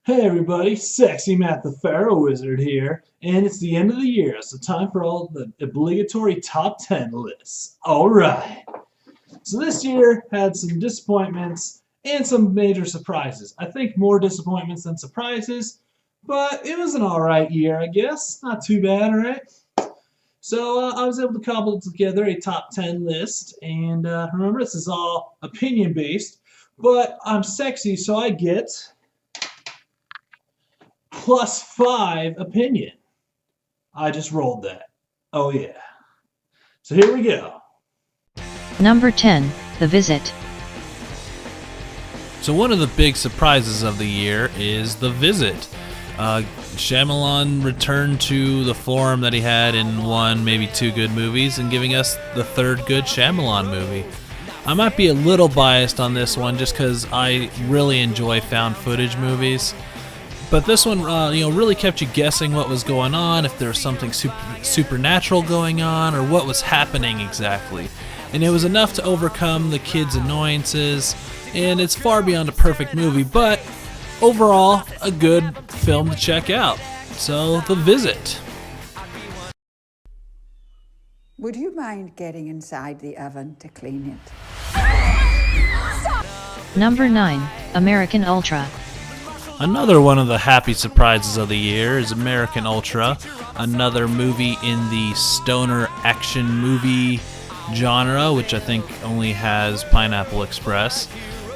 Hey everybody, Sexy Matt the Pharaoh Wizard here, and it's the end of the year, so time for all the obligatory top 10 lists. Alright, so this year had some disappointments and some major surprises. I think more disappointments than surprises, but it was an alright year, I guess. Not too bad, right? So I was able to cobble together a top 10 list, and remember, this is all opinion based, but I'm sexy, so I get +5 opinion. I just rolled that. Oh yeah. So here we go. Number 10, The Visit. So one of the big surprises of the year is The Visit. Shyamalan returned to the form that he had in one, maybe two good movies, and giving us the third good Shyamalan movie. I might be a little biased on this one just because I really enjoy found footage movies. But this one, really kept you guessing what was going on, if there was something supernatural going on, or what was happening exactly. And it was enough to overcome the kids' annoyances, and it's far beyond a perfect movie, but overall, a good film to check out. So, The Visit. Would you mind getting inside the oven to clean it? Number 9, American Ultra. Another one of the happy surprises of the year is American Ultra, another movie in the stoner action movie genre, which I think only has Pineapple Express.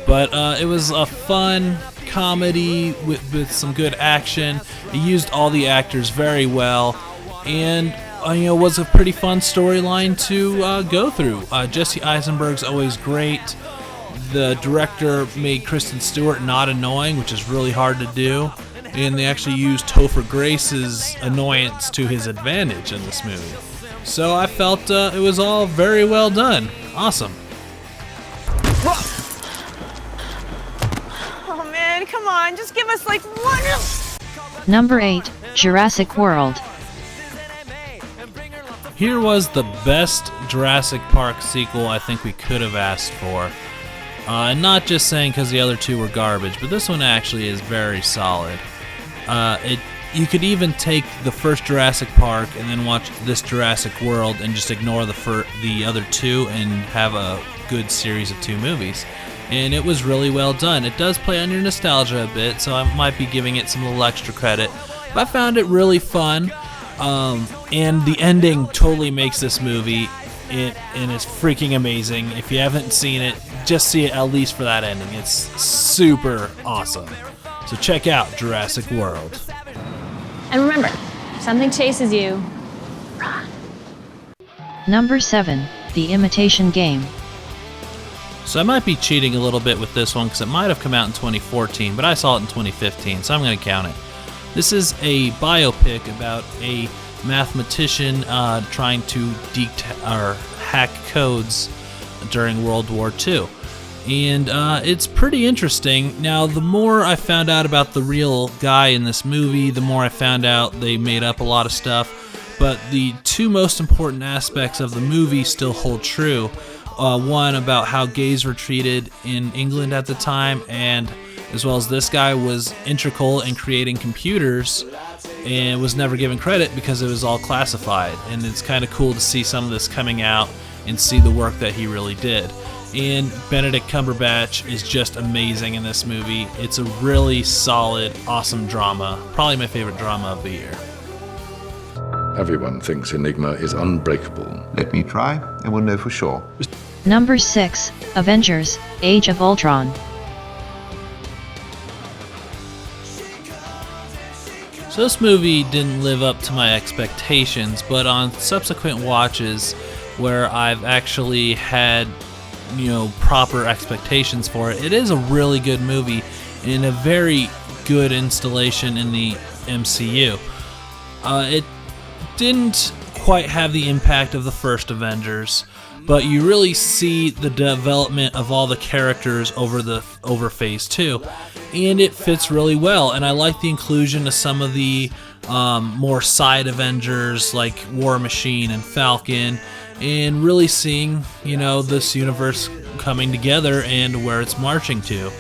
But it was a fun comedy with some good action. It used all the actors very well, and was a pretty fun storyline to go through. Jesse Eisenberg's always great. The director made Kristen Stewart not annoying, which is really hard to do, and they actually used Topher Grace's annoyance to his advantage in this movie. So I felt it was all very well done. Awesome. Oh man, come on, just give us like one. Number 8, Jurassic World. Here was the best Jurassic Park sequel I think we could have asked for. And not just saying because the other two were garbage, but this one actually is very solid. You could even take the first Jurassic Park and then watch this Jurassic World and just ignore the other two and have a good series of two movies. And it was really well done. It does play on your nostalgia a bit, so I might be giving it some little extra credit. But I found it really fun, and the ending totally makes this movie. And it's freaking amazing. If you haven't seen it, just see it at least for that ending. It's super awesome. So check out Jurassic World. And remember, if something chases you, Number 7, The Imitation Game. So I might be cheating a little bit with this one because it might have come out in 2014, but I saw it in 2015, so I'm going to count it. This is a biopic about a mathematician trying to hack codes during World War II. And it's pretty interesting. Now, the more I found out about the real guy in this movie, the more I found out they made up a lot of stuff. But the two most important aspects of the movie still hold true. One, about how gays were treated in England at the time, and as well as this guy was integral in creating computers and was never given credit because it was all classified. And it's kind of cool to see some of this coming out and see the work that he really did. And Benedict Cumberbatch is just amazing in this movie. It's a really solid, awesome drama. Probably my favorite drama of the year. Everyone thinks Enigma is unbreakable. Let me try, and we'll know for sure. Number 6, Avengers Age of Ultron. So this movie didn't live up to my expectations, but on subsequent watches where I've actually had, proper expectations for it, it is a really good movie and a very good installation in the MCU. It didn't quite have the impact of the first Avengers, but you really see the development of all the characters over Phase 2, and it fits really well. And I like the inclusion of some of the more side Avengers like War Machine and Falcon, and really seeing this universe coming together and where it's marching to.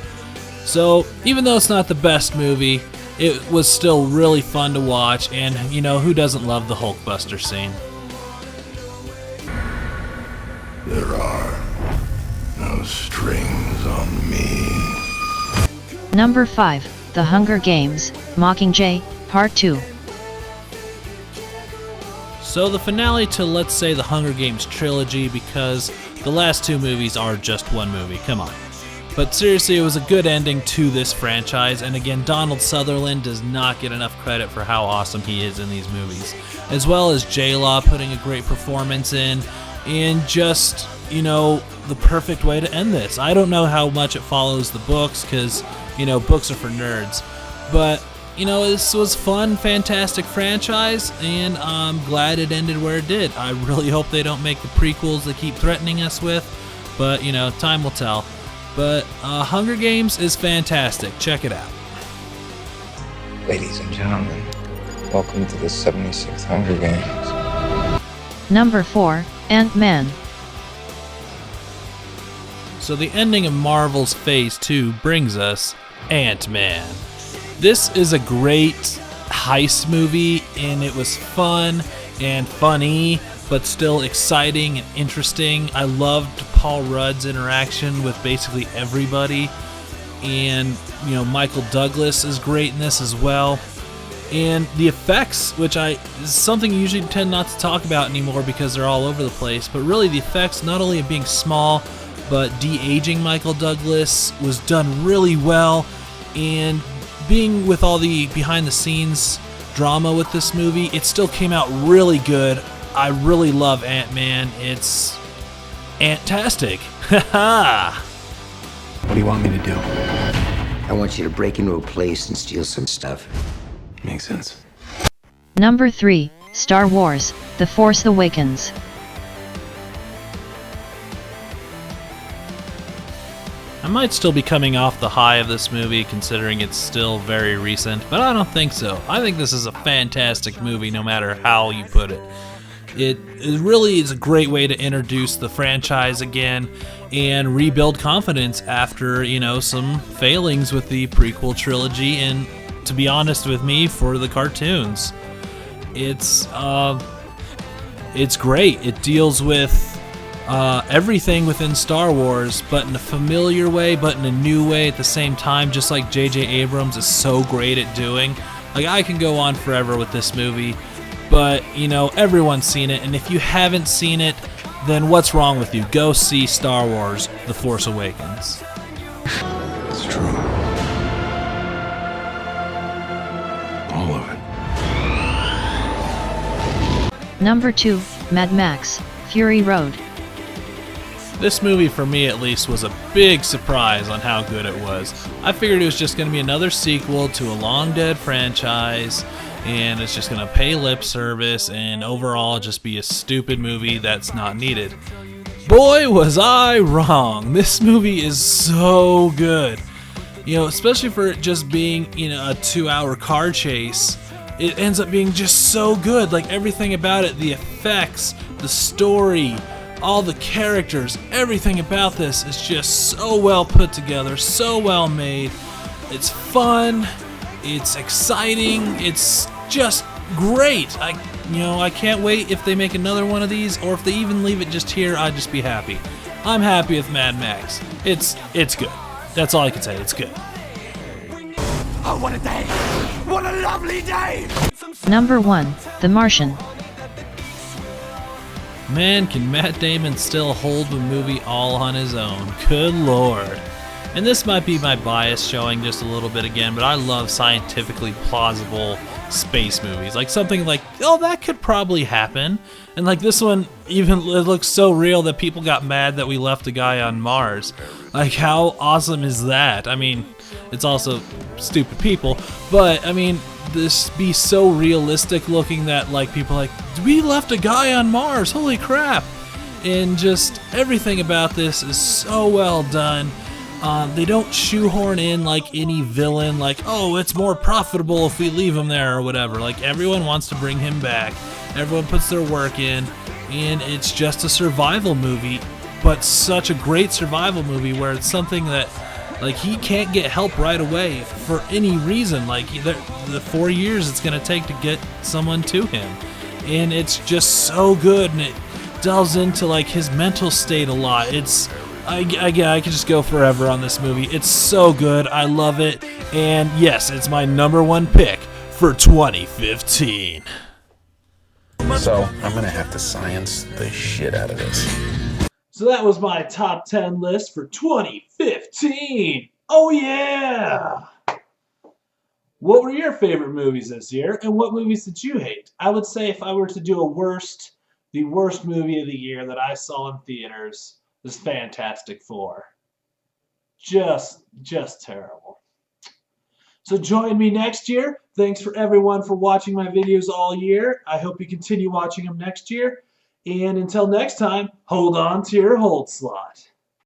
So even though it's not the best movie, it was still really fun to watch, and you know, who doesn't love the Hulkbuster scene? There are no strings on me. Number 5, The Hunger Games, Mockingjay, Part 2. So the finale to, let's say, the Hunger Games trilogy, because the last 2 movies are just one movie, come on. But seriously, it was a good ending to this franchise, and again, Donald Sutherland does not get enough credit for how awesome he is in these movies. As well as J-Law putting a great performance in, and just, you know, the perfect way to end this. I don't know how much it follows the books, because, you know, books are for nerds. But, you know, this was fun, fantastic franchise, and I'm glad it ended where it did. I really hope they don't make the prequels they keep threatening us with, but, you know, time will tell. But Hunger Games is fantastic. Check it out. Ladies and gentlemen, welcome to the 76th Hunger Games. Number 4, Ant-Man. So the ending of Marvel's Phase 2 brings us Ant-Man. This is a great heist movie, and it was fun and funny, but still exciting and interesting. I loved Paul Rudd's interaction with basically everybody, and you know, Michael Douglas is great in this as well. And the effects, which is something you usually tend not to talk about anymore because they're all over the place, but really the effects, not only of being small, but de-aging Michael Douglas was done really well, and being with all the behind-the-scenes drama with this movie, it still came out really good. I really love Ant-Man. It's Ant-tastic. Haha! What do you want me to do? I want you to break into a place and steal some stuff. Makes sense. Number 3, Star Wars, The Force Awakens. I might still be coming off the high of this movie considering it's still very recent, but I don't think so. I think this is a fantastic movie no matter how you put it. It really is a great way to introduce the franchise again and rebuild confidence after, you know, some failings with the prequel trilogy, and to be honest with me, for the cartoons. It's great. It deals with everything within Star Wars, but in a familiar way, but in a new way at the same time, just like J.J. Abrams is so great at doing. Like, I can go on forever with this movie, but, you know, everyone's seen it, and if you haven't seen it, then what's wrong with you? Go see Star Wars: The Force Awakens. It's true. All of it. Number 2, Mad Max, Fury Road. This movie, for me at least, was a big surprise on how good it was. I figured it was just going to be another sequel to a long-dead franchise, and it's just going to pay lip service and overall just be a stupid movie that's not needed. Boy, was I wrong. This movie is so good. You know, especially for it just being, you know, a 2-hour car chase. It ends up being just so good. Like, everything about it, the effects, the story, all the characters, everything about this is just so well put together, so well made. It's fun, it's exciting, it's just great. I can't wait if they make another one of these, or if they even leave it just here, I'd just be happy. I'm happy with Mad Max. It's good. That's all I can say. It's good. Oh, what a day! What a lovely day! Number 1, The Martian. Man, can Matt Damon still hold the movie all on his own? Good lord. And this might be my bias showing just a little bit again, but I love scientifically plausible space movies. Like something like, oh, that could probably happen. And like this one, even it looks so real that people got mad that we left a guy on Mars. Like, how awesome is that? I mean, it's also stupid people, but I mean, this be so realistic looking that like people are like, we left a guy on Mars, holy crap. And just everything about this is so well done. They don't shoehorn in like any villain, like, oh, it's more profitable if we leave him there or whatever. Like, everyone wants to bring him back, everyone puts their work in, and it's just a survival movie, but such a great survival movie where it's something that Like, he can't get help right away for any reason. Like, the 4 years it's going to take to get someone to him. And it's just so good, and it delves into, like, his mental state a lot. It's, I could just go forever on this movie. It's so good. I love it. And yes, it's my #1 pick for 2015. So, I'm going to have to science the shit out of this. So that was my top 10 list for 2015. Oh yeah! What were your favorite movies this year, and what movies did you hate? I would say if I were to do the worst movie of the year that I saw in theaters was Fantastic Four. Just terrible. So join me next year. Thanks for everyone for watching my videos all year. I hope you continue watching them next year. And until next time, hold on to your hold slot.